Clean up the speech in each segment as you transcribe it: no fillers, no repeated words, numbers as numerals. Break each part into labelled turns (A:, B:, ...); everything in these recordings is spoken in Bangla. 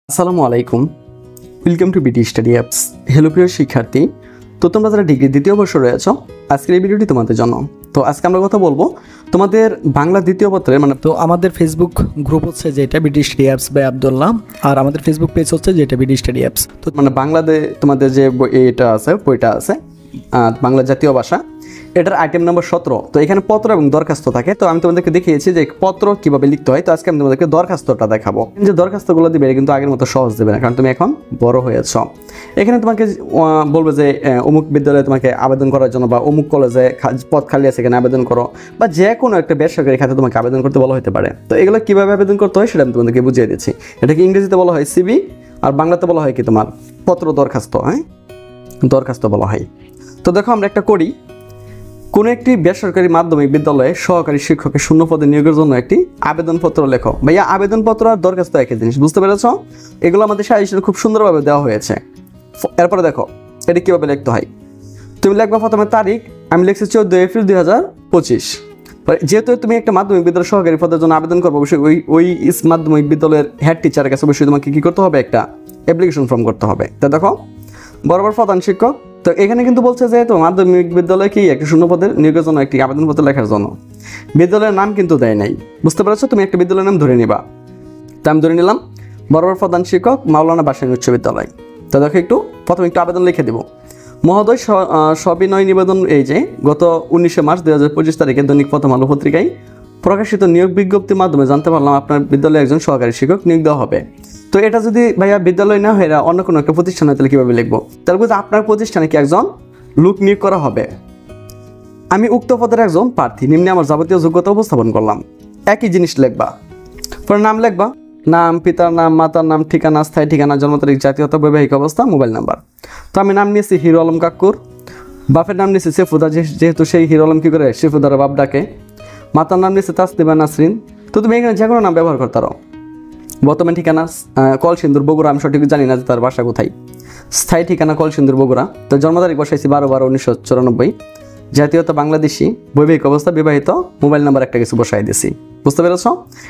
A: আসসালামু আলাইকুম, welcome to BD study apps. Hello প্রিয় শিক্ষার্থী, তো তোমরা যারা ডিগ্রি দ্বিতীয় বর্ষ রয়েছ, আজকের এই ভিডিওটি তোমাদের জন্য। তো আজকে আমরা কথা বলবো তোমাদের বাংলা দ্বিতীয় পত্রের
B: তো আমাদের ফেসবুক গ্রুপ হচ্ছে যেটা BD study apps by Abdullah, আর আমাদের ফেসবুক পেজ হচ্ছে যেটা বিডি স্টাডি অ্যাপস।
A: তো বাংলাদেশ তোমাদের যে এটা আছে, বইটা আছে বাংলা জাতীয় ভাষা, এটার আইটেম নম্বর 17। তো এখানে পত্র এবং দরখাস্ত থাকে। তো আমি তোমাদেরকে দেখিয়েছি যে পত্র কিভাবে লিখতে হয়। তো আজকে আমি তোমাদেরকে দরখাস্তটা দেখাবো। যে দরখাস্তগুলো দিবে কিন্তু আগের মতো সহজ দেবে না, কারণ তুমি এখন বড় হয়েছ। এখানে তোমাকে বলবে যে অমুক বিদ্যালয়ে তোমাকে আবেদন করার জন্য, বা অমুক কলেজে পদ খালি আছে এখানে আবেদন করো, বা যে কোনো একটা বেসরকারি খাতে তোমাকে আবেদন করতে বলা হতে পারে। তো এগুলো কীভাবে আবেদন করতে হয় সেটা আমি তোমাদেরকে বুঝিয়ে দিচ্ছি। এটাকে ইংরেজিতে বলা হয় সিভি, আর বাংলাতে বলা হয় কি তোমার পত্র দরখাস্ত। হ্যাঁ, দরখাস্ত বলা হয়। তো দেখো আমরা একটা করি, কোনো একটি বেসরকারি মাধ্যমিক বিদ্যালয়ে সহকারী শিক্ষকের শূন্য পদে নিয়োগের জন্য একটি আবেদনপত্র লেখো। ভাইয়া, আবেদনপত্র আর দরখাস্ত একই জিনিস, বুঝতে পেরেছ? এগুলো আমাদের সাজেশনে খুব সুন্দরভাবে দেওয়া হয়েছে। এরপরে দেখো এটা কীভাবে লিখতে হয়। তুমি লিখবা প্রথমে তারিখ, আমি লিখছি 14 এপ্রিল 2025। যেহেতু তুমি একটা মাধ্যমিক বিদ্যালয়ের সহকারী পদের জন্য আবেদন করবো, অবশ্যই ওই মাধ্যমিক বিদ্যালয়ের হেড টিচারের কাছে অবশ্যই তোমাকে কী করতে হবে, একটা অ্যাপ্লিকেশন ফর্ম করতে হবে। তো দেখো বরাবর প্রধান শিক্ষক, তো এখানে কিন্তু বলছে যে তো মাধ্যমিক বিদ্যালয় কি একটা শূন্য পদের নিয়োগের জন্য একটি আবেদনপত্র লেখার জন্য। বিদ্যালয়ের নাম কিন্তু দেয় নাই, বুঝতে পেরেছো? তুমি একটা বিদ্যালয়ের নাম ধরে নিবা। তা আমি ধরে নিলাম বরাবর প্রধান শিক্ষক, মাওলানা ভাসানী উচ্চ বিদ্যালয়। তো দেখো একটু প্রথমে একটু আবেদন লিখে দেবো। মহোদয়, সবিনয় নিবেদন এই যে গত 19 মার্চ 2025 তারিখে দৈনিক প্রথম আলো পত্রিকায় প্রকাশিত নিয়োগ বিজ্ঞপ্তির মাধ্যমে জানতে পারলাম আপনার বিদ্যালয়ে একজন সহকারী শিক্ষক নিয়োগ দেওয়া হবে। তো এটা যদি ভাইয়া বিদ্যালয় না হয়, অন্য কোনো একটা প্রতিষ্ঠান হয়, তাহলে কীভাবে লিখবো? তাহলে বলতে আপনার প্রতিষ্ঠানে কি একজন লোক নিয়োগ করা হবে। আমি উক্ত পদের একজন প্রার্থী, নিম্নে আমার যাবতীয় যোগ্যতা উপস্থাপন করলাম। একই জিনিস লিখবা। পরে নাম লিখবা, নাম, পিতার নাম, মাতার নাম, ঠিকানা, স্থায়ী ঠিকানা, জন্ম তারিখ, জাতীয়তা, বৈবাহিক অবস্থা, মোবাইল নাম্বার। তো আমি নাম নিয়েছি হিরো আলম কাক্কুর, বাপের নাম নিয়েছি সেফুদা, যেহেতু সেই হিরো আলম কী করে সেফুদার বাপ ডাকে। মাতার নাম নিয়েছে তাসনিমা নাসরিন। তো তুমি এখানে যে কোনো নাম ব্যবহার করতে পারো। বর্তমান ঠিকানা কলসিন্দুর বগুড়া, আমি সঠিক জানি না যে তার বাসা কোথায়। স্থায়ী ঠিকানা কলসিন্দুর বগুড়া। তো জন্ম তারিখ বসাইছি 12/12/1994। জাতীয়তা বাংলাদেশি, বৈবাহিক অবস্থা বিবাহিত, মোবাইল নাম্বার একটা কিছু বসাই দিছি। বুঝতে পেরেছ?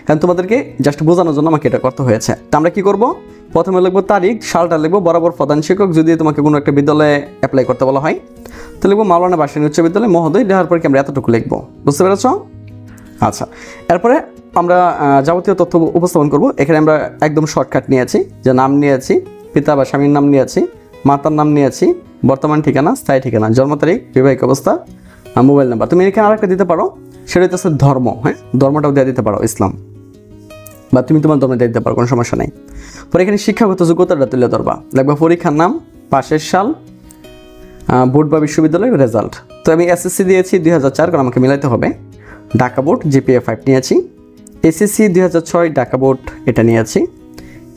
A: কারণ তোমাদেরকে জাস্ট বোঝানোর জন্য আমাকে এটা করতে হয়েছে। তো আমরা কী করবো, প্রথমে লিখবো তারিখ, সালটা লিখবো বরাবর প্রধান শিক্ষক, যদি তোমাকে কোনো একটা বিদ্যালয়ে অ্যাপ্লাই করতে বলা হয় তো লিখবো মাওলানা ভাসানী উচ্চ বিদ্যালয় মহোদয়, দেওয়ার পর কি আমরা এতটুকু লিখবো। বুঝতে পেরেছ? আচ্ছা, এরপরে আমরা যাবতীয় তথ্য উপস্থাপন করব। এখানে আমরা একদম শর্টকাট নিয়েছি, যে নাম নিয়েছি, পিতা বা স্বামীর নাম নিয়েছি, মাতার নাম নিয়েছি, বর্তমান ঠিকানা, স্থায়ী ঠিকানা, জন্ম তারিখ, বিবাহিক অবস্থা, মোবাইল নাম্বার। তুমি এখানে আরেকটা দিতে পারো, সেটা হচ্ছে ধর্ম। হ্যাঁ, ধর্মটাও দিয়ে দিতে পারো, ইসলাম, বা তুমি তোমার ধর্ম দিয়ে দিতে পারো, কোনো সমস্যা নেই। পরে এখানে শিক্ষাগত যোগ্যতাটা তুলে ধরবা। লাগবে পরীক্ষার নাম, পাশের সাল, বোর্ড বা বিশ্ববিদ্যালয়ের রেজাল্ট। তো আমি এসএসসি দিয়েছি 2004, কারণ আমাকে মিলাইতে হবে। ঢাকা বোর্ড GPA 5 নিয়েছি। এসএসসি 2006 ঢাকা বোর্ড এটা নিয়েছি।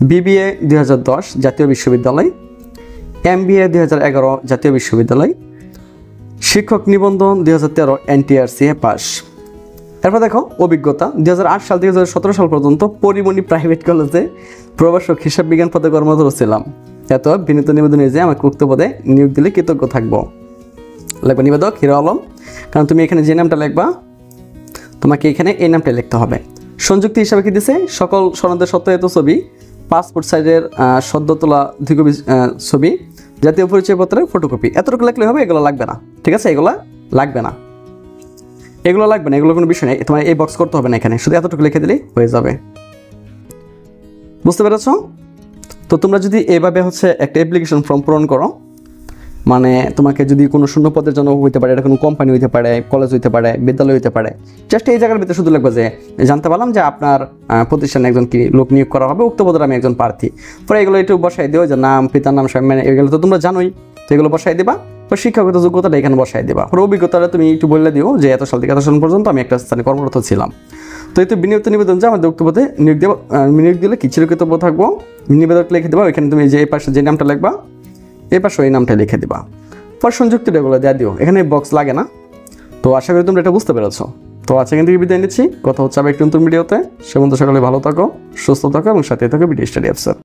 A: BBA 2010 জাতীয় বিশ্ববিদ্যালয়, MBA 2011 জাতীয় বিশ্ববিদ্যালয়, শিক্ষক নিবন্ধন 2013 NTRCA পাস। এরপর দেখো অভিজ্ঞতা, 2008 সাল থেকে 2017 সাল পর্যন্ত পরিমণি প্রাইভেট কলেজে প্রভাষক হিসাব বিজ্ঞান পদে কর্মরত ছিলাম। এত বিনীত নিবেদনে যে আমাকে উক্ত পদে নিয়োগ দিলে কৃতজ্ঞ থাকবো। লাগবে নিবেদক হিরো আলম, কারণ তুমি এখানে যে নামটা লিখবা তোমাকে এখানে এই নামটা লিখতে হবে। সংযুক্তি হিসাবে কি দিছে, সকল সনদের সত্যায়িত ছবি, পাসপোর্ট সাইজের সদ্য তোলা 2 কপি ছবি, জাতীয় পরিচয়পত্রের ফটোকপি। এতটুকু লিখলে হবে, এগুলো লাগবে না। ঠিক আছে, এগুলো লাগবে না, এগুলো লাগবে না, এগুলো কোনো বিষয় নেই। তোমার এই বক্স করতে হবে না, এখানে শুধু এতটুকু লিখে দিলেই হয়ে যাবে। বুঝতে পেরেছ? তো তোমরা যদি এভাবে একটা অ্যাপ্লিকেশন ফর্ম পূরণ করো, মানে তোমাকে যদি কোনো শূন্য পদের জন্য হইতে পারে, এটা কোনো কোম্পানি হইতে পারে, কলেজ হইতে পারে, বিদ্যালয় হইতে পারে, জাস্ট এই জায়গার ভিতরে শুধু লিখবে যে জানতে পারলাম যে আপনার প্রতিষ্ঠানে একজন কি লোক নিয়োগ করা হবে, উক্ত পদের আমি একজন প্রার্থী। পরে এগুলো একটু বসাই দিও, যে নাম, পিতার নাম, স্বামী, মানে এগুলো তো তোমরা জানোই। তো এগুলো বসাই দিবা। পরে শিক্ষাগত যোগ্যতাটা এখানে বসাই দিবা। পরে অভিজ্ঞতাটা তুমি একটু বলে দিও যে এত সাল থেকে এত সাল পর্যন্ত আমি একটা স্থানে কর্মরত ছিলাম। তো এই তো বিনিয়োগ নিবেদন যে আমাদের উক্ত পদে নিয়োগ দেবো, নিয়োগ দিলে কি চিরকৃতজ্ঞ থাকবো, নিবেদক লিখে দেবা। এখানে তুমি যে এই পাশে যে নামটা লিখবা, এই পাশে এই নামটা লিখে দিবা। পর সংযুক্তিটা এগুলো দেওয়া দিও, এখানে বক্স লাগে না। তো আশা করি তোমরা এটা বুঝতে পেরেছো। তো আজকে এখান থেকে বিদায় নিচ্ছি, কথা হচ্ছে আবার একটু নতুন ভিডিওতে। সে পর্যন্ত সকলে ভালো থাকো, সুস্থ থাকো এবং সাথে থাকো বিডি স্টাডি অ্যাপস।